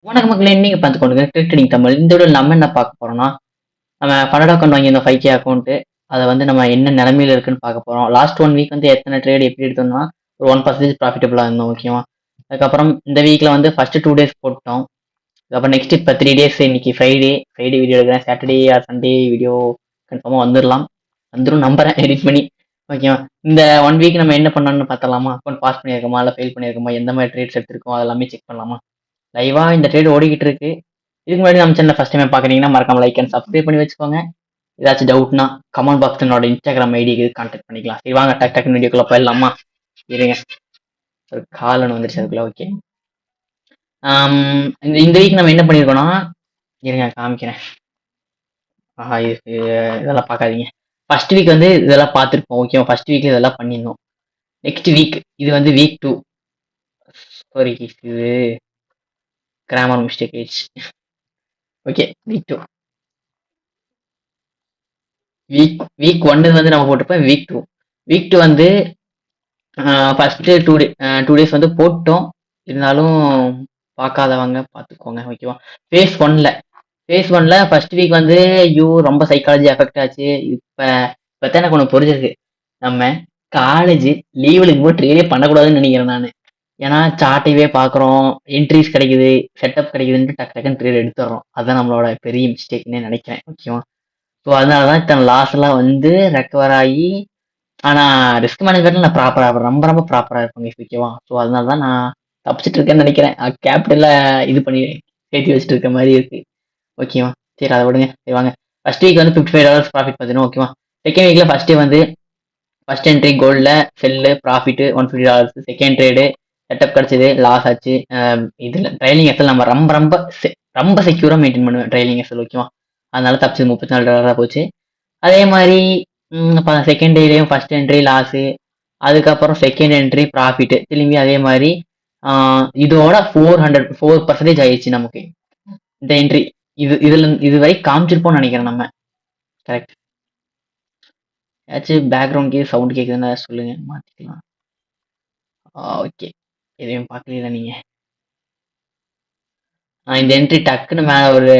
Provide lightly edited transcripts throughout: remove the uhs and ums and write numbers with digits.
வணக்க மக்களே, நீங்க பார்த்து கொண்டு ட்ரேடிங் தமிழ். இந்த வீடியோவில் நம்ம என்ன பார்க்க போறோம்னா, நம்ம பன்னடா அக்கௌண்ட் வாங்கியிருந்தோம் 5K அக்கௌண்ட். அதை வந்து நம்ம என்ன நிலைமையில இருக்குன்னு பார்க்க போறோம். லாஸ்ட் 1 வீக் வந்து எத்தனை ட்ரேட் எப்படி எடுத்தோம்னா ஒரு 1% ப்ராஃபிட்டபிளா இருந்தோம். ஓகேவா? அதுக்கப்புறம் இந்த வீக்ல வந்து ஃபர்ஸ்ட் 2 days போட்டோம். அதுக்கப்புறம் நெக்ஸ்ட் இப்போ 3 days. இன்னைக்கு ஃப்ரைடே வீடியோ எடுக்கிறேன். சாட்டர்டே ஆர் சண்டே வீடியோ கன்ஃபார்மா வந்துடும் நம்புறேன் எடிட் பண்ணி. ஓகேவா? இந்த 1 வீக் நம்ம என்ன பண்ணோம்னு பார்த்தலாமா? அக்கௌண்ட் பாஸ் பண்ணியிருக்கோமா இல்லை ஃபெயில் பண்ணியிருக்கோமா, எந்த மாதிரி ட்ரேட்ஸ் எடுத்திருக்கோம் அதெல்லாமே செக் பண்ணலாமா? லைவா இந்த ட்ரேட் ஓடிக்கிட்டு இருக்கு. இதுக்கு முன்னாடி நம்ம சேனல் ஃபர்ஸ்ட் டைம் பாக்குறீங்கன்னா மறக்காம லைக் அண்ட் சப்ஸ்கிரைப் பண்ணி வச்சுக்கோங்க. ஏதாச்சும் டவுட்னா கமெண்ட் பாக்ஸ் என்னோட இன்ஸ்டாகிராம் ஐடிக்கு கான்டாக்ட் பண்ணிக்கலாம். சரி வாங்க டக்கு வீடியோக்குள்ள போயிடலாமா? இருங்க, ஒரு கால் ஒன்று வந்துருச்சு அதுக்குள்ள. ஓகே, இந்த வீக் நம்ம என்ன பண்ணியிருக்கோம்னா, இருங்க காமிக்கிறேன். இது இதெல்லாம் பார்க்காதீங்க. ஃபர்ஸ்ட் வீக் வந்து இதெல்லாம் பார்த்துருப்போம். ஓகேவா? ஃபர்ஸ்ட் வீக்ல இதெல்லாம் பண்ணியிருந்தோம். நெக்ஸ்ட் வீக் இது வந்து வீக் 2. சாரி, இது கிராமர் மிஸ்டேக் ஆயிடுச்சு. Okay, week 2. வீக் 1 வந்து நம்ம போட்டிருப்போம். வீக் 2 வந்து ஃபர்ஸ்ட் 2 days வந்து போட்டோம். இருந்தாலும் பார்க்காதவங்க பார்த்துக்கோங்க. ஓகேவா? ஃபேஸ் ஒன்ல ஃபர்ஸ்ட் வீக் வந்து ரொம்ப சைக்காலஜி அஃபெக்ட் ஆச்சு. இப்பதான் எனக்கு ஒன்று புரிஞ்சிருக்கு. நம்ம காலேஜ் லீவில் இருக்கும்போது ட்ரேடே பண்ணக்கூடாதுன்னு நினைக்கிறேன் நான். ஏன்னா சார்ட்டையே பார்க்குறோம், என்ட்ரிஸ் கிடைக்குது, செட்டப் கிடைக்குதுன்ட்டு டக்கு டக்குன்னு ட்ரேட் எடுத்துடுறோம். அதுதான் நம்மளோட பெரிய மிஸ்டேக்னே நினைக்கிறேன். ஓகேவா? ஸோ அதனால தான் இத்தனை லாஸ் எல்லாம் வந்து ரெக்கவர் ஆகி. ஆனா ரிஸ்க் மேனேஜ்மெண்ட்ல நான் ரொம்ப ப்ராப்பரா இருப்பேங்க. ஓகேவா? ஸோ அதனால தான் நான் தப்பிச்சிட்டு இருக்கேன்னு நினைக்கிறேன். கேபிட்டல்ல இது பண்ணி சேர்த்து வச்சுட்டு இருக்க மாதிரி இருக்கு. ஓகேவா? சரி அதை விடுங்க. சரி வாங்க. ஃபர்ஸ்ட் வீக் வந்து $55 ப்ராஃபிட் பார்த்தீங்கன்னா. ஓகேவா? செகண்ட் வீக்ல ஃபர்ஸ்ட் டே வந்து ஃபர்ஸ்ட் என்ட்ரி கோல்ட்ல sell profit $150. Second trade setup கிடைச்சது, லாஸ் ஆச்சு. இதுல ட்ரைலிங் எஸ்எல் நம்ம ரொம்ப செக்யூரா மெயின்டைன் பண்ணுவேன் ட்ரைலிங் எஸ்எல். ஓகேவா? அதனால தப்பிச்சது $34 போச்சு. அதே மாதிரி செகண்ட் டேலையும் ஃபர்ஸ்ட் என்ட்ரி லாஸு, அதுக்கப்புறம் செகண்ட் என்ட்ரி ப்ராஃபிட், திரும்பி அதே மாதிரி இதோட 4% ஆயிடுச்சு நமக்கு இந்த என்ட்ரி. இது வரை காமிச்சிருப்போம்னு நினைக்கிறேன் நம்ம. கரெக்ட். ஏதாச்சும் பேக்ரவுண்ட் சவுண்ட் கேட்குதுன்னா சொல்லுங்க, மாத்திக்கலாம். ஓகே, எதையும் பார்க்கல நீங்க. இந்த என்ட்ரி டக்குன்னு மேலே ஒரு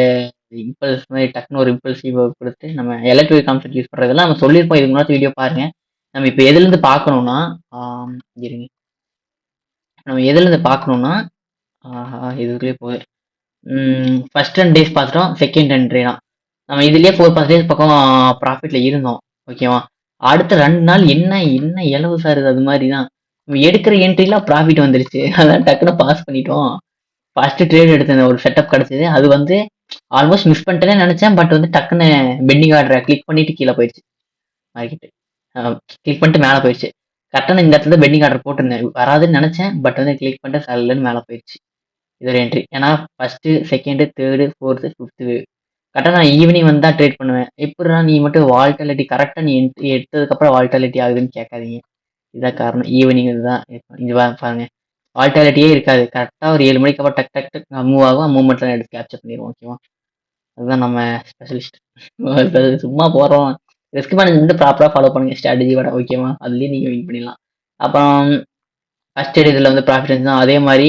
இம்பல்ஸ் மாதிரி டக்குன்னு ஒரு இம்பல்சிவ் கொடுத்து நம்ம எலக்ட்ரிக் கான்செப்ட் யூஸ் பண்ணுறதெல்லாம் நம்ம சொல்லியிருப்போம். இதுக்கு முன்னாடி வீடியோ பாருங்க. நம்ம இப்போ எதுலேருந்து பார்க்கணும்னா, இருங்க, நம்ம எதுலேருந்து பார்க்கணும்னா, இதுக்குள்ளேயே போய் ஃபர்ஸ்ட் 10 days பார்த்துட்டோம். செகண்ட் என்ட்ரி தான் நம்ம இதுலேயே 4% பக்கம் ப்ராஃபிட்ல இருந்தோம். ஓகேவா? அடுத்த 2 நாள் என்ன என்ன இலவு சார் அது மாதிரி தான். நம்ம எடுக்கிற என்ட்ரிலாம் ப்ராஃபிட் வந்துருச்சு. அதான் டக்குன்னு பாஸ் பண்ணிட்டோம். ஃபர்ஸ்ட் ட்ரேட் எடுத்தேன், ஒரு செட்டப் கிடைச்சது. அது வந்து ஆல்மோஸ்ட் மிஸ் பண்ணிட்டேனே நினைச்சேன். பட் வந்து டக்குன்னு பெண்டிங் ஆர்டரை கிளிக் பண்ணிட்டு கீழே போயிடுச்சு மார்க்கெட். கிளிக் பண்ணிட்டு மேலே போயிடுச்சு. கரெக்டாக இந்த இடத்துல பெண்டிங் ஆர்டர் போட்டிருந்தேன், வராதுன்னு நினைச்சேன். பட் வந்து கிளிக் பண்ணிட்டு சல்லுன்னு மேலே போயிடுச்சு. இது ஒரு என்ட்ரி. ஏன்னா first second third fourth fifth கரெக்டாக நான் ஈவினிங் வந்து தான் ட்ரேட் பண்ணுவேன். எப்படின்னா நீ மட்டும் வால்டாலிட்டி கரெக்டாக நீ என்ட்ரி எடுத்ததுக்கப்புறம் வால்டாலிட்டி ஆகுதுன்னு கேட்காதீங்க. இதுதான் காரணம். ஈவினிங் இதுதான் இங்கே பாருங்க, வால்டாலிட்டியே இருக்காது. கரெக்டாக ஒரு 7 மணிக்கு அப்புறம் டக் டக் டக் மூவ் ஆகும். மூவ்மெண்ட்லாம் எடுத்து கேப்சர் பண்ணிடுவோம். ஓகேவா? அதுதான் நம்ம ஸ்பெஷலிஸ்ட். சும்மா போகிறோம். ரிஸ்க் மேனேஜ்மெண்ட் ப்ராப்பராக ஃபாலோ பண்ணுங்க ஸ்ட்ராட்டஜியோட. ஓகேவா? அதுலேயே நீங்கள் வின் பண்ணிடலாம். அப்புறம் ஃபர்ஸ்ட் இதில் வந்து ப்ராஃபிட் இருந்துச்சு. அதே மாதிரி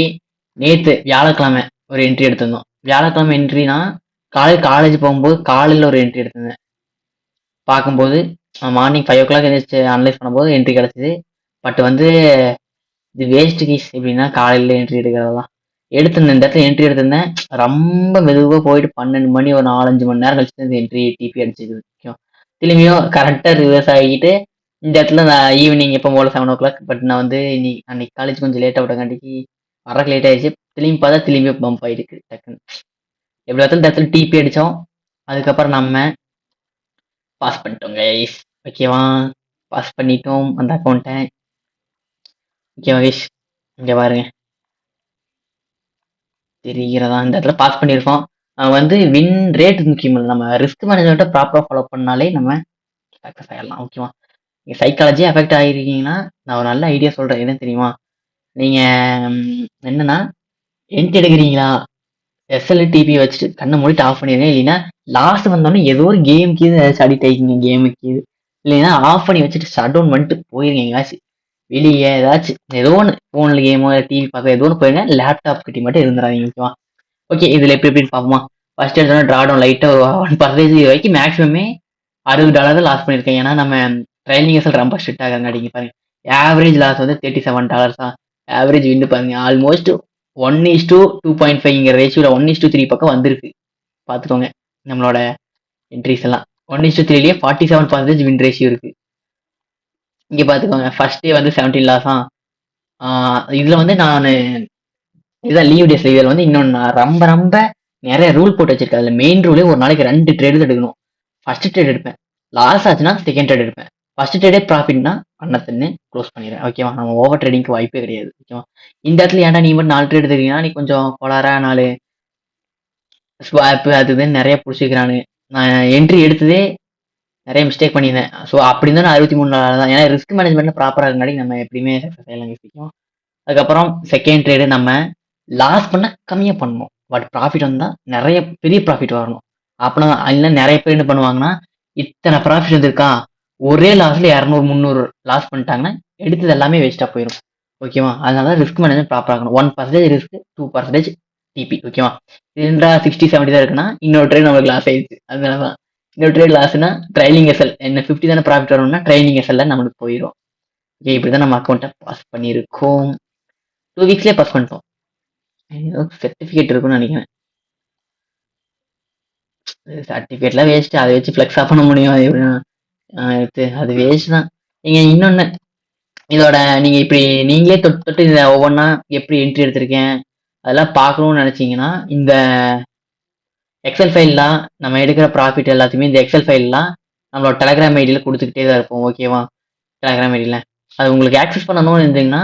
நேற்று வியாழக்கிழமை ஒரு என்ட்ரி எடுத்திருந்தோம். வியாழக்கிழமை என்ட்ரினா காலையில் காலேஜ் போகும்போது காலையில் ஒரு என்ட்ரி எடுத்திருந்தேன். பார்க்கும்போது மார்னிங் 5 o'clock எழுந்திரிச்சு அனலைஸ் பண்ணும்போது என்ட்ரி கிடச்சிது. பட் வந்து இது வேஸ்ட் கீஸ். எப்படின்னா காலையில் என்ட்ரி எடுக்கிறதெல்லாம் எடுத்திருந்தேன். இந்த இடத்துல என்ட்ரி எடுத்திருந்தேன். ரொம்ப மெதுவாக போயிட்டு 12 மணி ஒரு 4-5 மணி நேரம் கழிச்சு இந்த என்ட்ரி டிபி அடிச்சிது. திரும்பியும் கரெக்டாக ரிவர்ஸ் ஆகிட்டு இந்த இடத்துல நான் ஈவினிங் எப்போ போல 7 o'clock. பட் நான் வந்து அன்னைக்கு காலேஜ் கொஞ்சம் லேட்டாக விட்டங்காட்டிக்கு வரக்கு லேட் ஆயிடுச்சு. திரும்பி பார்த்தா திரும்பி பம்ப் ஆயிருக்கு டக்குன்னு. எப்படி பார்த்தாலும் இந்த இடத்துல டிபி அடித்தோம். அதுக்கப்புறம் நம்ம பாஸ் பண்ணிட்டோம் கைஸ். ஓகேவா? பாஸ் பண்ணிட்டோம் அந்த அக்கௌண்ட்டை. ஓகேவா கைஸ்? இங்கே பாருங்க, தெரிகிறதா? இந்த இடத்துல பாஸ் பண்ணியிருக்கோம். வந்து வின் ரேட் முக்கியம் இல்லை, நம்ம ரிஸ்க் மேனேஜ்மெண்ட்டை ப்ராப்பராக ஃபாலோ பண்ணாலே நம்ம சக்ஸஸ் ஆகிடலாம். ஓகேவா? நீங்கள் சைக்காலஜி அஃபெக்ட் ஆகிருக்கீங்கன்னா நான் ஒரு நல்ல ஐடியா சொல்கிறேன். என்ன தெரியுமா? நீங்கள் என்னன்னா என்ட்ரி எடுக்கிறீங்களா, எஸ்எல் டிபி வச்சுட்டு கண்ணை மூடிட்டு ஆஃப் பண்ணிடுங்க. இல்லைன்னா லாஸ்ட் வந்தோடனே ஏதோ ஒரு கேமுக்கு இது ஏதாச்சும் அடிக்ட் ஆகிக்கிங்க. கேமுக்கு இது இல்லைன்னா ஆஃப் பண்ணி வச்சுட்டு ஷட் டவுன் பண்ணிட்டு போயிருங்க. எங்கேயாச்சும் வெளியே ஏதாச்சும் ஏதோ ஒன்று ஃபோனில் கேமோ டிவி பார்க்க ஏதோ ஒன்று போயிருங்க. லேப்டாப் கிட்டே மட்டும் இருந்துடாதீங்க. ஓகேவா? ஓகே, இதுல எப்படின்னு பார்ப்போமா? ஃபர்ஸ்ட் எடுத்தோம்னா டிராடவுன் லைட்டா ஒரு 1% வரைக்கும் மேக்ஸிமமே $60 தான் லாஸ் பண்ணியிருக்கேன். ஏன்னா நம்ம ட்ரைலிங் எஸ்எல் ரொம்ப ஸ்ட்ரிக்ட் ஆகுறங்காட்டிங்க பாருங்க. ஆவரேஜ் லாஸ் வந்து $37 தான். ஆவரேஜ் வின்னு பாருங்க. ஆல்மோஸ்ட் 1:2.5ங்கிற ரேஷியோல 1:3 பக்கம் வந்திருக்கு. பார்த்துக்கோங்க நம்மளோட என்ட்ரிஸ் எல்லாம். 1:3லயே 47% வின் ரேஷியோ இருக்கு. இங்க பார்த்துக்கோங்க. ஃபர்ஸ்ட் டே வந்து 17 லாஸா. இதுல வந்து நான் இதுதான் லீவ் டேஸ்ல இதில் வந்து இன்னொன்று நான் ரொம்ப ரொம்ப நிறைய ரூல் போட்டு வச்சிருக்கேன். அதில் மெயின் ரூலே ஒரு நாளைக்கு 2 ட்ரேடு தான் எடுக்கணும். ஃபர்ஸ்ட் ட்ரேட் எடுப்பேன், லாஸ் ஆச்சுன்னா செகண்ட் ட்ரேட் எடுப்பேன். ஃபர்ஸ்ட் ட்ரேடே ப்ராஃபிட்னா பண்ணத்துன்னு க்ளோஸ் பண்ணிடுறேன். ஓகேவா? நம்ம ஓவர் ட்ரேடிங்க்கு வாய்ப்பே கிடையாது. ஓகேவா? இந்த இடத்துல ஏன்டா நீ மட்டும் 4 ட்ரேட் எடுத்துக்கிறீங்கன்னா, நீ கொஞ்சம் கோளாரா 4 ஸ்வாப்பு அது இதுன்னு நிறைய பிடிச்சிக்கிறானுங்க. நான் என்ட்ரி எடுத்ததே நிறைய மிஸ்டேக் பண்ணியிருந்தேன். ஸோ அப்படி இருந்தால் நான் 63 தான். ஏன்னா ரிஸ்க் மேனேஜ்மெண்ட்ல ப்ராப்பராக இருக்கனாடி நம்ம எப்படியுமே சக்ஸஸ் ஆகலாம் யோசிக்கும். அதுக்கப்புறம் செகண்ட் ட்ரேடு நம்ம லாஸ் பண்ண கம்மியாக பண்ணணும். பட் ப்ராஃபிட் வந்தால் நிறைய பெரிய ப்ராஃபிட் வரணும். அப்படின்னா இல்லை நிறைய பேர் என்ன பண்ணுவாங்கன்னா, இத்தனை ப்ராஃபிட் வந்திருக்கா, ஒரே லாஸ்ல 200 300 லாஸ் பண்ணிட்டாங்கன்னா எடுத்தது எல்லாமே வேஸ்ட்டாக போயிடும். ஓகேவா? அதனால ரிஸ்க் மேனேஜ்மெண்ட் ப்ராப்பராக இருக்கணும். 1% ரிஸ்க், 2% டிபி. ஓகேவா? இதுன்றா 60-70 தான் இருக்குன்னா இன்னொரு ட்ரேட் நமக்கு லாஸ் ஆயிடுச்சு. அதனால தான் இன்னொரு ட்ரேட் லாஸ்னா ட்ரைலிங் எஸ்எல் என்ன 50 தானே ப்ராஃபிட் வரும்னா ட்ரைலிங் எஸ்எல்ல நம்மளுக்கு போயிடும். ஓகே, இப்படி தான் நம்ம அக்கௌண்ட்டை பாஸ் பண்ணியிருக்கோம். 2 வீக்ஸ்லேயே பாஸ் பண்ணிட்டோம். ஏதோ சர்டிஃபிகேட் இருக்குன்னு நினைக்கிறேன். சர்டிஃபிகேட்லாம் வேஸ்ட். அதை வச்சு ஃப்ளெக்ஸா பண்ண முடியும். அது எப்படின்னா, அது வேஸ்ட் தான். நீங்க இன்னொன்னு, இதோட நீங்க இப்படி நீங்களே தொட்டு தொட்டு இதை ஒவ்வொன்றா எப்படி என்ட்ரி எடுத்திருக்கேன் அதெல்லாம் பார்க்கணும்னு நினைச்சீங்கன்னா, இந்த எக்ஸல் ஃபைல்லாம் நம்ம எடுக்கிற ப்ராஃபிட் எல்லாத்தையுமே இந்த எக்ஸல் ஃபைல்லாம் நம்மளோட டெலகிராம் ஐடியில கொடுத்துக்கிட்டே தான் இருப்போம். ஓகேவா? டெலகிராம் ஐடியில அது உங்களுக்கு ஆக்சஸ் பண்ணணும்னு இருந்தீங்கன்னா,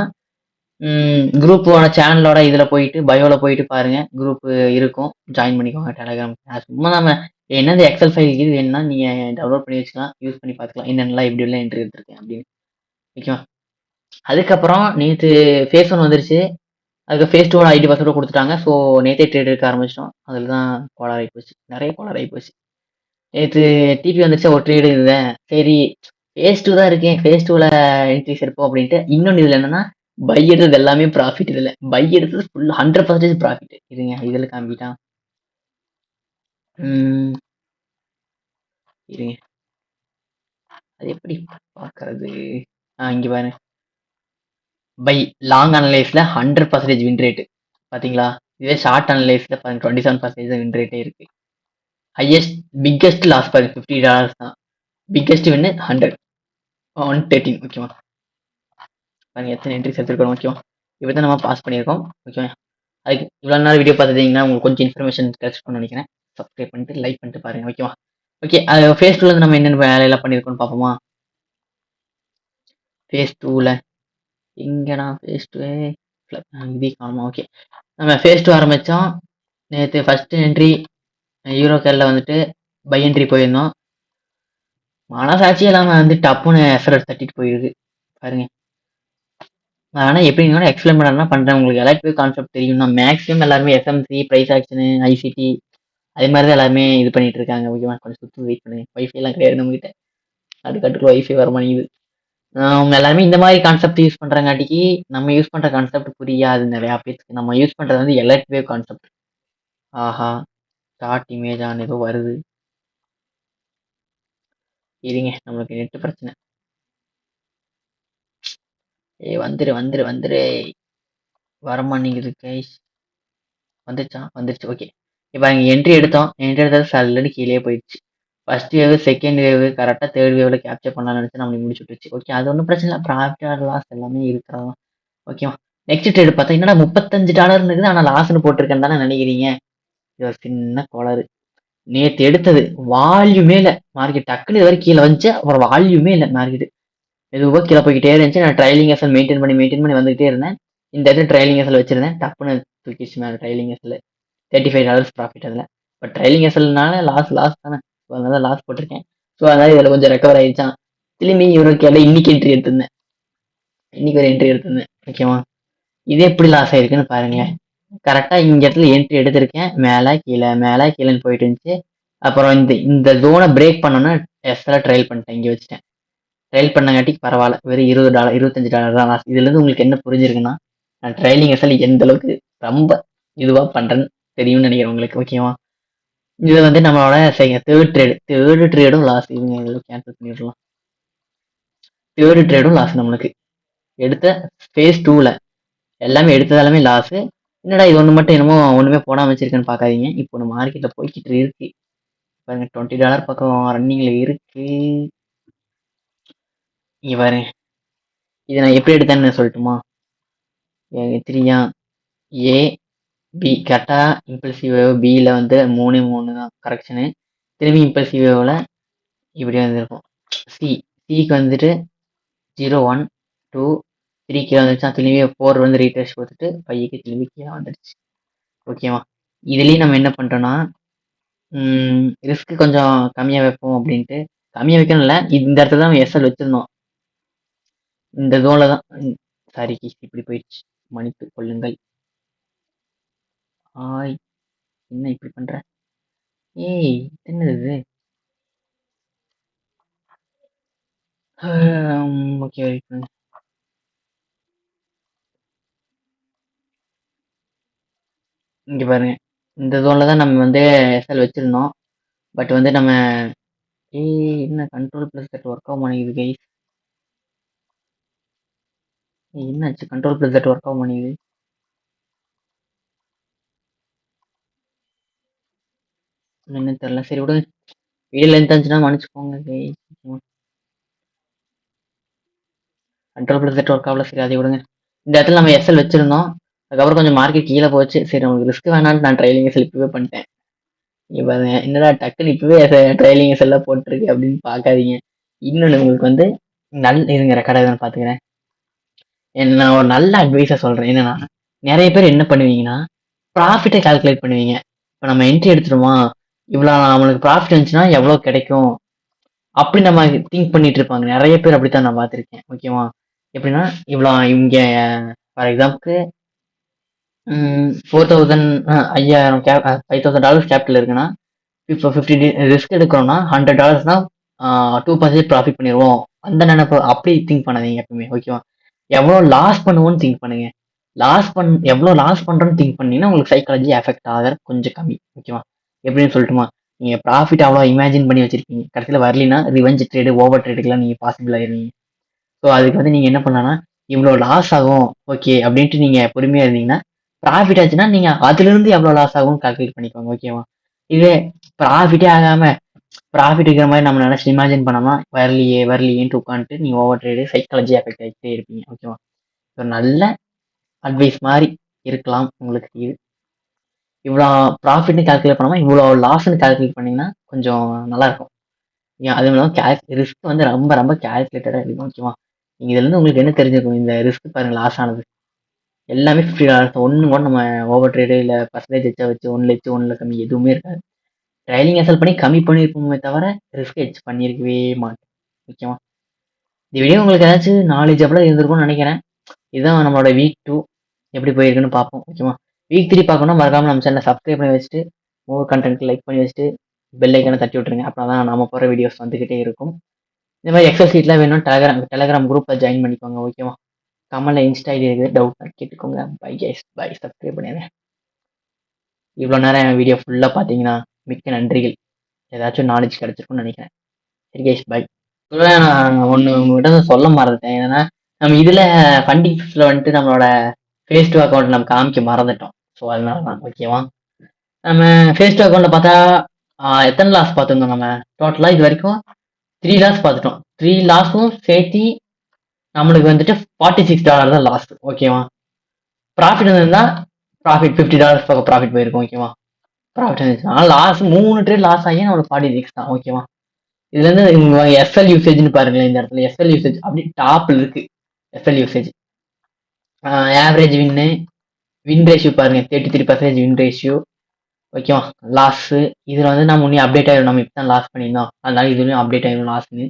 குரூப்போட சேனலோட இதில் போயிட்டு பயோவில் போயிட்டு பாருங்க, குரூப் இருக்கும், ஜாயின் பண்ணிக்கோங்க டெலகிராம். சும்மா நம்ம என்னது எக்ஸல் ஃபைல் இது வேணும்னா நீங்கள் டவுன்லோட் பண்ணி வச்சுக்கலாம், யூஸ் பண்ணி பார்த்துக்கலாம் என்னென்னலாம் எப்படிலாம் என்ட்ரி எடுத்திருக்கேன் அப்படின்னு. ஓகேவா? அதுக்கப்புறம் நேற்று ஃபேஸ் 1 வந்துருச்சு. அதுக்கு ஃபேஸ் 2 ஐடி பாஸ்வேர்டு கொடுத்துட்டாங்க. ஸோ நேற்றே ட்ரேட் எடுக்க ஆரம்பிச்சிட்டோம். அதில் தான் கோளாறு ஆகி போச்சு, நிறைய கோளாறு ஆகி போச்சு. நேற்று டிபி வந்துருச்சு, ஒரு ட்ரேடு இதுதான். சரி, ஃபேஸ் 2 தான் இருக்கேன், ஃபேஸ் 2ல என்ட்ரிஸ் எடுப்போம் அப்படின்ட்டு. இன்னொன்று இதில் என்னன்னா, பை எடுத்தது எல்லாமே ப்ராஃபிட். இதில் பை எடுத்தது ஃபுல் 100% ப்ராஃபிட். இருங்க இதில் காமிக்கிட்டான். இருங்க, அது எப்படி பார்க்கறது? இங்கே பாருங்க, பை லாங் அனலைஸ்ல 100% வின் ரேட்டு பார்த்தீங்களா? இதே ஷார்ட் அனலைஸ்ல பாருங்க 27% வின் ரேட்டே இருக்கு. ஹையஸ்ட் பிக்கஸ்ட் லாஸ் பாருங்க $50 தான். பிக்கஸ்ட் வின்னு 113. ஓகேவா? பாருங்க எத்தனை என்ட்ரிஸ் எடுத்துருக்கோம். ஓகேவா? இப்போ தான் நம்ம பாஸ் பண்ணியிருக்கோம். ஓகேவா? அதுக்கு இவ்வளோ நாள் வீடியோ பார்த்துட்டீங்கன்னா உங்களுக்கு கொஞ்சம் இன்ஃபர்மேஷன் கிடைச்சிருக்கும்னு நினைக்கிறேன். சப்ஸ்கிரைப் பண்ணிட்டு லைக் பண்ணிட்டு பாருங்க. ஓகேவா? ஓகே, அது ஃபேஸ் 2ல நம்ம என்னென்ன வேலையெல்லாம் பண்ணியிருக்கோம்னு பார்ப்போமா? ஃபேஸ் 2ல எங்கடா ஃபேஸ் 2 இதே காணுமா? ஓகே, நம்ம ஃபேஸ் 2 ஆரம்பித்தோம். நேற்று ஃபர்ஸ்ட் என்ட்ரி யூரோ கேரில் வந்துட்டு பை என்ட்ரி போயிருந்தோம். மனசாட்சி இல்லாமல் வந்து டப்புன்னு எஸ்எல் தட்டிட்டு போயிருக்கு பாருங்க. ஆனால் எப்படி இருந்தாலும் எக்ஸ்பிளைன் பண்ணலாம் பண்ணுறேன். உங்களுக்கு எலக்ட்ரிக் கான்செப்ட் தெரியும் தான். மேக்ஸிமம் எல்லாருமே எஸ்எம்சி, ப்ரைஸ் ஆக்ஷனு, ஐசிடி அதே மாதிரி தான் எல்லாருமே இது பண்ணிட்டு இருக்காங்க. ஓகேவா? கொஞ்சம் சுற்றி வெயிட் பண்ணுங்க. வைஃபைலாம் கிடையாது நம்மகிட்ட. அதுக்கட்டுக்குள்ள வைஃபை வர மாட்டேங்குது. அவங்க எல்லாருமே இந்த மாதிரி கான்செப்ட் யூஸ் பண்றங்காட்டிக்கு நம்ம யூஸ் பண்ற கான்செப்ட் புரியாது நிறையா பேருக்கு. நம்ம யூஸ் பண்றது வந்து எலக்ட் வேவ் கான்செப்ட். ஆஹா, ஷார்ட் இமேஜ் ஆன் ஏதோ வருது. இருங்க, நம்மளுக்கு நெட் பிரச்சனை. வந்துரு வந்துரு வந்துரு, வரமாட்டேங்குது கைஸ். வந்துருச்சு. ஓகே, இப்போ அங்கே என்ட்ரி எடுத்தோம். என்ட்ரி எடுத்தது சல்லுன்னு கீழே போயிடுச்சு. ஃபர்ஸ்ட் வேவ், செகண்ட் வேவ், கரெக்டாக தேர்ட் வேவ்ல கேப்சர் பண்ணலாம்னு நினச்சி நம்மளுக்கு முடிச்சு விட்டுருச்சு. ஓகே, அது ஒன்றும் பிரச்சனை இல்லை. ப்ராஃபிட் ஆர் லாஸ் எல்லாமே இருக்கிறதா. ஓகேவா? நெக்ஸ்ட் ட்ரேட் பார்த்தா என்னடா $35 இருக்குது, ஆனால் லாஸ்ன்னு போட்டிருக்கேன்னு தானே நினைக்கிறீங்க. இது ஒரு சின்ன கோளாறு. நேற்று எடுத்தது வால்யூமே இல்லை மார்க்கெட். டக்குனு இது வரை கீழே வந்துச்சு, அப்புறம் வால்யூமே இல்லை மார்க்கெட். மெதுவாக கீழே போய்கிட்டே இருந்துச்சு. நான் ட்ரைலிங் எஸ்எல் மெயின்டைன் பண்ணி வந்துகிட்டே இருந்தேன். இந்த இடத்துல ட்ரைலிங் எஸ்எல் வச்சிருந்தேன். டப்புன்னு தூக்கிச்சு மேலே ட்ரைலிங் எஸ்எல். $35 ப்ராஃபிட் அதில். பட் ட்ரைலிங் எஸ்எல்னால லாஸ் தானே. ஸோ அதனால லாஸ் போட்டிருக்கேன். ஸோ அதனால இதில் கொஞ்சம் ரெக்கவர் ஆயிடுச்சான். திரும்பி யூரோக்கியால இன்னைக்கு என்ட்ரி எடுத்திருந்தேன். இன்னைக்கு ஒரு என்ட்ரி எடுத்திருந்தேன். ஓகேவா? இது எப்படி லாஸ் ஆயிருக்குன்னு பாருங்களேன். கரெக்டாக இந்த இடத்துல என்ட்ரி எடுத்திருக்கேன். மேலே கீழேன்னு போயிட்டு இருந்துச்சு. அப்புறம் இந்த ஜோனை பிரேக் பண்ணோன்னா எஸ்எல்லாம் ட்ரையல் பண்ணிட்டேன், இங்கே வச்சுட்டேன். ட்ரையல் பண்ணங்காட்டிக்கு பரவாயில்ல. வெறும் $20 $25 தான் லாஸ். இதுலேருந்து உங்களுக்கு என்ன புரிஞ்சிருக்குன்னா, நான் ட்ரையலிங் எஸ்எல் எந்த அளவுக்கு ரொம்ப இதுவாக பண்ணுறேன்னு தெரியும்னு நினைக்கிறேன் உங்களுக்கு. ஓகேவா? இது வந்து நம்மளோட தேர்டு ட்ரேடும் லாஸ். இவங்க இதில் கேன்சல் பண்ணிடலாம். தேர்டு ட்ரேடும் லாஸ் நம்மளுக்கு. எடுத்த ஃபேஸ் 2ல எல்லாமே எடுத்ததாலுமே லாஸ். என்னடா இது ஒன்று மட்டும் என்னமோ ஒன்றுமே போடாமல் வச்சிருக்கேன்னு பார்க்காதீங்க. இப்போ ஒன்று மார்க்கெட்டில் போய்கிட்டு இருக்கு பாருங்க. $20 பக்கம் ரன்னிங்ல இருக்கு. இங்க பாருங்க. இதை நான் எப்படி எடுத்தேன்னு சொல்லட்டுமா? 3 ஏ பி கரெக்டாக இம்பல்சிவ் வேவ் பியில் வந்து 3 தான் கரெக்ஷனு. திரும்பி இம்பல்சிவ் வேவில் இப்படி வந்துருக்கும். சிக்கு வந்துட்டு 0 1 2 3 கீழே வந்துருச்சா, திரும்பி 4 வந்து ரீட்ரெஸ் கொடுத்துட்டு 5க்கு திரும்பி கீழே வந்துடுச்சு. ஓகேவா? இதுலேயும் நம்ம என்ன பண்ணுறோன்னா ரிஸ்க் கொஞ்சம் கம்மியாக வைப்போம் அப்படின்ட்டு. கம்மியாக வைக்கணும் இல்லை, இந்த இடத்துல தான் எஸ்எல் வச்சிருந்தோம். இந்த ஜோனில் தான். சாரி இப்படி போயிடுச்சு, மன்னித்து கொள்ளுங்கள். ஆய் என்ன இப்படி பண்ற? ஏய் என்னது? ஓகே இங்க பாருங்க. இந்த ஜோன்ல தான் நம்ம வந்து எஸ்எல் வச்சிருந்தோம். பட் வந்து நம்ம என்ன கண்ட்ரோல் பிளஸ் தட் ஒர்க் ஆக மாட்டேங்குது கைஸ். என்னாச்சு? கண்ட்ரோல் பிளஸ் தட் ஒர்க் ஆக மாட்டேங்குது. என்ன தெரியல. சரி விடுங்க. வீடியோ லென்த் இருந்துச்சுன்னா மன்னிச்சுக்கோங்க guys. Control plus that work ஆகல. சரி அதை விடுங்க. இந்த இடத்துல நம்ம எஸ்எல் வச்சிருந்தோம். அதுக்கப்புறம் கொஞ்சம் மார்க்கெட் கீழே போச்சு. சரி நமக்கு ரிஸ்க் வேணான்னு நான் ட்ரைலிங் எஸ்எல் இப்பவே பண்ணிட்டேன். இங்க பாருங்க, என்னடா டக்குன்னு இப்பவே ட்ரைலிங் எஸ்எல்லாம் போட்டிருக்கு அப்படின்னு பார்க்காதீங்க. இன்னொன்று உங்களுக்கு வந்து இருங்க ரெக்கார்ட் ஆகுதுன்னு பார்த்துக்கிறேன். நான் ஒரு நல்ல அட்வைஸை சொல்கிறேன். என்னன்னா, நிறைய பேர் என்ன பண்ணுவீங்கன்னா ப்ராஃபிட்டை கால்குலேட் பண்ணுவீங்க. இப்போ நம்ம என்ட்ரி எடுத்துருமா, இவ்வளோ நம்மளுக்கு ப்ராஃபிட் இருந்துச்சுன்னா எவ்வளோ கிடைக்கும் அப்படி நம்ம திங்க் பண்ணிட்டு இருப்பாங்க. நிறைய பேர் அப்படித்தான் நான் பார்த்துருக்கேன். ஓகேவா? எப்படின்னா இவ்வளோ இங்கே ஃபார் எக்ஸாம்பிளுக்கு 4000 5000 $5000 கேபிட்டல் இருக்குன்னா, இப்போ 50 ரிஸ்க் எடுக்கிறோம்னா $100 தான் 2% ப்ராஃபிட் பண்ணிடுவோம். அந்த நினைப்பு அப்படி திங்க் பண்ணாதீங்க எப்பவுமே. ஓகேவா? எவ்வளோ லாஸ் பண்ணுவோன்னு திங்க் பண்ணுங்க. எவ்வளோ லாஸ் பண்றோம்னு திங்க் பண்ணீங்கன்னா உங்களுக்கு சைக்காலஜி எஃபெக்ட் ஆகிற கொஞ்சம் கம்மி. ஓகேவா? எப்படின்னு சொல்லட்டுமா? நீங்க ப்ராஃபிட் அவ்வளோ இமேஜின் பண்ணி வச்சிருக்கீங்க, கடைசியில் வரலினா ரிவெஞ்ச் ட்ரேடு ஓவர் ட்ரேடுக்கெல்லாம் நீங்க பாசிபிள் ஆயிருவீங்க. ஸோ அதுக்கு வந்து நீங்க என்ன பண்ணலாம்னா, இவ்வளோ லாஸ் ஆகும் ஓகே அப்படின்ட்டு நீங்க பொறுமையா இருந்தீங்கன்னா, ப்ராஃபிட் ஆச்சுன்னா நீங்க அதுல இருந்து எவ்வளோ லாஸ் ஆகும்னு கால்குலேட் பண்ணிக்கோங்க. ஓகேவா? இதே ப்ராஃபிட்டே ஆகாம ப்ராஃபிட் இருக்கிற மாதிரி நம்ம நினைச்சு இமேஜின் பண்ணோம்னா வரலையேன்ட்டு உட்காந்துட்டு நீங்க ஓவர் ட்ரேடு சைக்காலஜி எஃபெக்ட் ஆகிட்டே இருப்பீங்க. ஓகேவா? ஸோ நல்ல அட்வைஸ் மாதிரி இருக்கலாம் உங்களுக்கு இது. இவ்வளோ ப்ராஃபிட்னு கால்குலேட் பண்ணாமல் இவ்வளோ லாஸ்ன்னு கால்குலேட் பண்ணிங்கன்னா கொஞ்சம் நல்லா இருக்கும். அதுவும் இல்லாமல் ரிஸ்க் வந்து ரொம்ப ரொம்ப கேல்குலேட்டடாக இருக்கும். ஓகேவா? நீங்கள் இதுலேருந்து உங்களுக்கு என்ன தெரிஞ்சிருக்கும்? இந்த ரிஸ்க் பாருங்க, லாஸ் ஆனது எல்லாமே $50. ஒன்று கூட நம்ம ஓவர் ட்ரேடு இல்லை பர்சன்டேஜ் வச்சு 1 கம்மி எதுவுமே இருக்காது. ட்ரைலிங் அசல் பண்ணி கம்மி பண்ணியிருப்போமே தவிர ரிஸ்க் ஹெச் பண்ணியிருக்கவே மாட்டோம். ஓகேவா? இந்த வீடியோ உங்களுக்கு ஏதாச்சும் நாலேஜபிளாக இருந்திருக்கும்னு நினைக்கிறேன். இதுதான் நம்மளோட வீக் 2 எப்படி போயிருக்குன்னு பார்ப்போம். ஓகேவா? வீக் 3 பார்க்கணும் மறக்காம நம்ம சேனலை சப்ஸ்கிரைப் பண்ணி வச்சுட்டு மோர் கண்டென்ட் லைக் பண்ணி வச்சுட்டு பெல் ஐக்கானை தட்டி விட்டுருங்க. அப்போ தான் நம்ம போகிற வீடியோஸ் வந்துக்கிட்டே இருக்கும். இந்த மாதிரி எக்ஸல் சீட்லாம் வேணும் டெலகிராம் குரூப்பில் ஜாயின் பண்ணிக்கோங்க. ஓகேவா? கமெண்ட்ல இன்ஸ்டா ஐடி இருக்குது, டவுட் கேட்டுக்கோங்க. Bye guys, bye. சப்ஸ்கிரைப் பண்ணிடுங்க. இவ்வளோ நேரம் என் வீடியோ ஃபுல்லாக பார்த்தீங்கன்னா மிக்க நன்றிகள். ஏதாச்சும் நாலேஜ் கிடைச்சிருக்கும்னு நினைக்கிறேன். சரி கைஸ், பை. நான் ஒன்று உங்ககிட்ட சொல்ல மறந்துட்டேன். என்னன்னா, நம்ம இதில் ஃபண்டிங்ஸில் வந்துட்டு நம்மளோட ஃபேஸ் 2 அக்கௌண்ட் நம்ம காமிக்க மறந்துட்டோம். ஸோ அதனால தான். ஓகேவா? நம்ம ஃபேஸ் 2 அக்கௌண்ட்டில் பார்த்தா எத்தனை லாஸ் பார்த்துருந்தோம்? நம்ம டோட்டலாக இது வரைக்கும் 3 லாஸ் பார்த்துட்டோம். 3 லாஸும் சேர்த்து நம்மளுக்கு வந்துட்டு $46 தான் லாஸ். ஓகேவா? ப்ராஃபிட் இருந்திருந்தா ப்ராஃபிட் $50 பக்கம் ப்ராஃபிட் போயிருக்கும். ஓகேவா? ப்ராஃபிட் இருந்துச்சு. ஆனால் லாஸ் 3 ட்ரேட் லாஸ் ஆகி நம்மளுக்கு 46 தான். ஓகேவா? இதுலேருந்து எஸ்எல் யூசேஜ்னு பாருங்களேன். இந்த இடத்துல எஸ்எல் யூசேஜ் அப்படி டாப்ல இருக்கு. SL usage average win ratio பாருங்க, 33% வின் ரேஷியோ. ஓகேவா? லாஸ் இதில் வந்து நம்ம முன்னே அப்டேட் ஆகிடும். நம்ம இப்போ தான் லாஸ் பண்ணியிருந்தோம், அதனால இதுலையும் அப்டேட் ஆகிடும் லாஸ்ன்னு.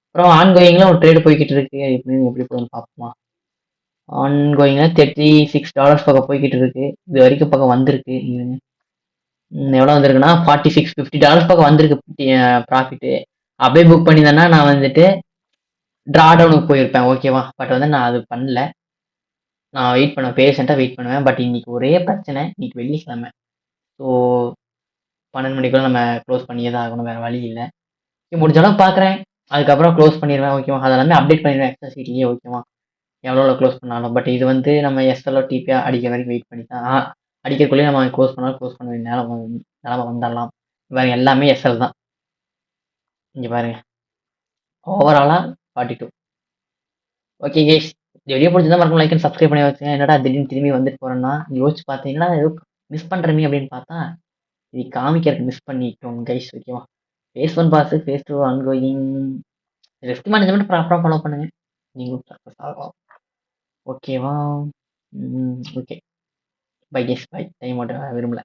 அப்புறம் ஆன்கோயிங்கில் ஒரு ட்ரேடு போய்கிட்டு இருக்கு. எப்படி போகுதுன்னு பார்ப்போமா? ஆன்கோயிங்கில் $36 பக்கம் போய்கிட்டு இருக்கு. இது வரைக்கும் பக்கம் வந்திருக்கு. எவ்வளோ வந்திருக்குன்னா $46 பக்கம் வந்திருக்கு ப்ராஃபிட்டு. அப்படியே புக் பண்ணியிருந்தேன்னா நான் வந்துட்டு ட்ரா டவுனுக்கு போயிருப்பேன். ஓகேவா? பட் வந்து நான் அது பண்ணல. நான் வெயிட் பண்ணுவேன், பேஷண்ட்டாக வெயிட் பண்ணுவேன். பட் இன்னைக்கு ஒரே பிரச்சனை, இன்னைக்கு வெள்ளிக்கிழமை. ஸோ 12 மணிக்குள்ள நம்ம க்ளோஸ் பண்ணியே தான் ஆகணும். வேற வழி இல்ல. முடிஞ்ச அளவுக்கு பார்க்குறேன். அதுக்கப்புறம் க்ளோஸ் பண்ணிருவேன். ஓகேவா? அது எல்லாமே அப்டேட் பண்ணிருவேன் எக்ஸல் ஷீட்லயே ஓகேவா? எவ்வளோல க்ளோஸ் பண்ணாலும். பட் இது வந்து நம்ம எஸ்எல்ஓ, டிபியா அடிக்கிற வரைக்கும் வெயிட் பண்ணி தான் அடிக்கிறக்குள்ளேயே நம்ம க்ளோஸ் பண்ணாலும் க்ளோஸ் பண்ண வேண்டிய நெலம வந்துரலாம். பாருங்க எல்லாமே எஸ்எல் தான். இங்க பாருங்க. ஓவராலா 42. Okay guys. இந்த வீடியோ புடிச்சிருந்தா மறக்காம லைக் அண்ட் சப்ஸ்கிரைப் பண்ணி வச்சுங்க. என்னடா திடீர்னு திரும்பி வந்துட்டு போறேன்னா, யோசிச்சு பார்த்தேன். என்னடா ஏதோ மிஸ் பண்றோமே அப்படின்னு பார்த்தா, இது காமிக்கிறதுக்கு மிஸ் பண்ணிட்டோம் கைஸ் ஓகேவா? Phase 1 pass, phase 2 ongoing. Risk management ப்ராப்பரா ஃபாலோ பண்ணுங்க. நீங்களும் சக்சஸ் ஆகலாம். ஓகேவா? Okay. Bye guys bye. Time ஓட்ட விரும்பல.